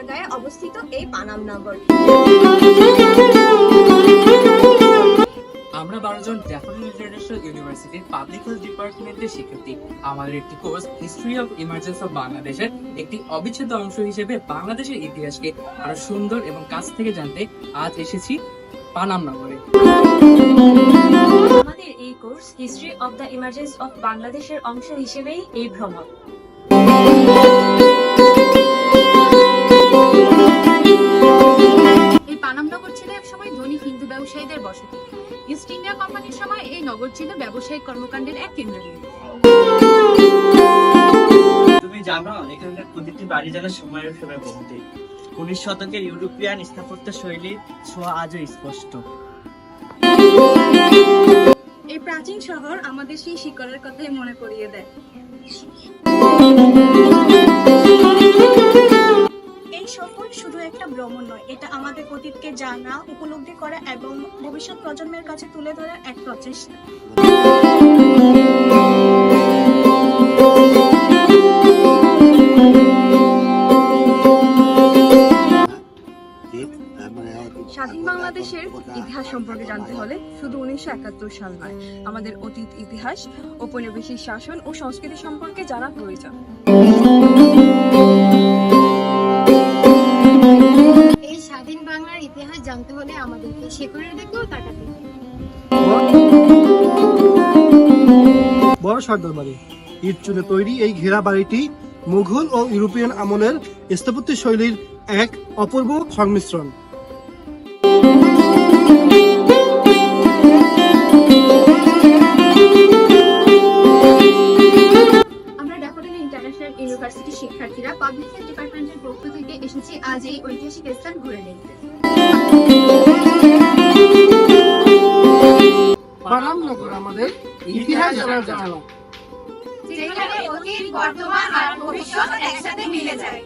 জায়গায় অবস্থিত এই পানাম নগর। আমরা 12 জন ড্যাফোডিল ইন্টারন্যাশনাল ইউনিভার্সিটির পাবলিক হেলথ ডিপার্টমেন্টের শিক্ষার্থী। আমাদের একটি course history of emergence of বাংলাদেশের একটি অবিচ্ছেদ্য অংশ হিসেবে বাংলাদেশের ইতিহাসকে আরো সুন্দর এবং কাছ থেকে জানতে আজ এসেছি পানাম নগরে। আমাদের এই course history of the emergence of বাংলাদেশের অংশ হিসেবেই এই ভ্রমণ। এই পানাম নগর ছিল এক সময় ধনী হিন্দু ব্যবসায়ীদের বসতি। ইস্ট ইন্ডিয়া কোম্পানির সময় এই নগর ছিল ব্যবসায়িক কর্মকাণ্ডের এক কেন্দ্রবিন্দু। তুমি জানো এখানকার প্রতিটি বাড়ি যেন সময়ের ফেলে ভর্তি। 19 শতকের ইউরোপিয়ান স্থাপত্য শৈলীর ছোঁয়া আজও স্পষ্ট। এই প্রাচীন শহর আমাদের সেই শিকড়ের কথাই মনে করিয়ে দেয়। এই সফর শুধু একটা ভ্রমণ নয়, এটা আমাদের অতীতকে জানা, উপলব্ধি করা এবং ভবিষ্যৎ প্রজন্মের কাছে তুলে ধরার এক প্রচেষ্টা। স্বাধীন বাংলাদেশের ইতিহাস সম্পর্কে জানতে হলে শুধু 1971 সাল নয়, আমাদের অতীত ইতিহাস, ঔপনিবেশিক শাসন ও সংস্কৃতি সম্পর্কে জানা প্রয়োজন। এই স্বাধীন বাংলার ইতিহাস জানতে হলে আমাদেরকে শেকড়ের দিকেও তাকাতে হবে। বড় সর্দার বাড়ি, ইট চুনে তৈরি এই ঘেরা বাড়িটি মুঘল ও ইউরোপিয়ান আমলের স্থাপত্য শৈলীর এক অপূর্ব সংমিশ্রণ। আমরা ড্যাফোডিল ইন্টারন্যাশনাল ইউনিভার্সিটি শিক্ষার্থীরা পাবলিক হেলথ ডিপার্টমেন্টের পক্ষ থেকে এসেছি আজ এই ঐতিহাসিক স্থান ঘুরে দেখতে। পানাম নগর আমাদের ইতিহাস জানার জায়গা, যেখানে অতীত, বর্তমান আর ভবিষ্যৎ একসাথে মিলে যায়।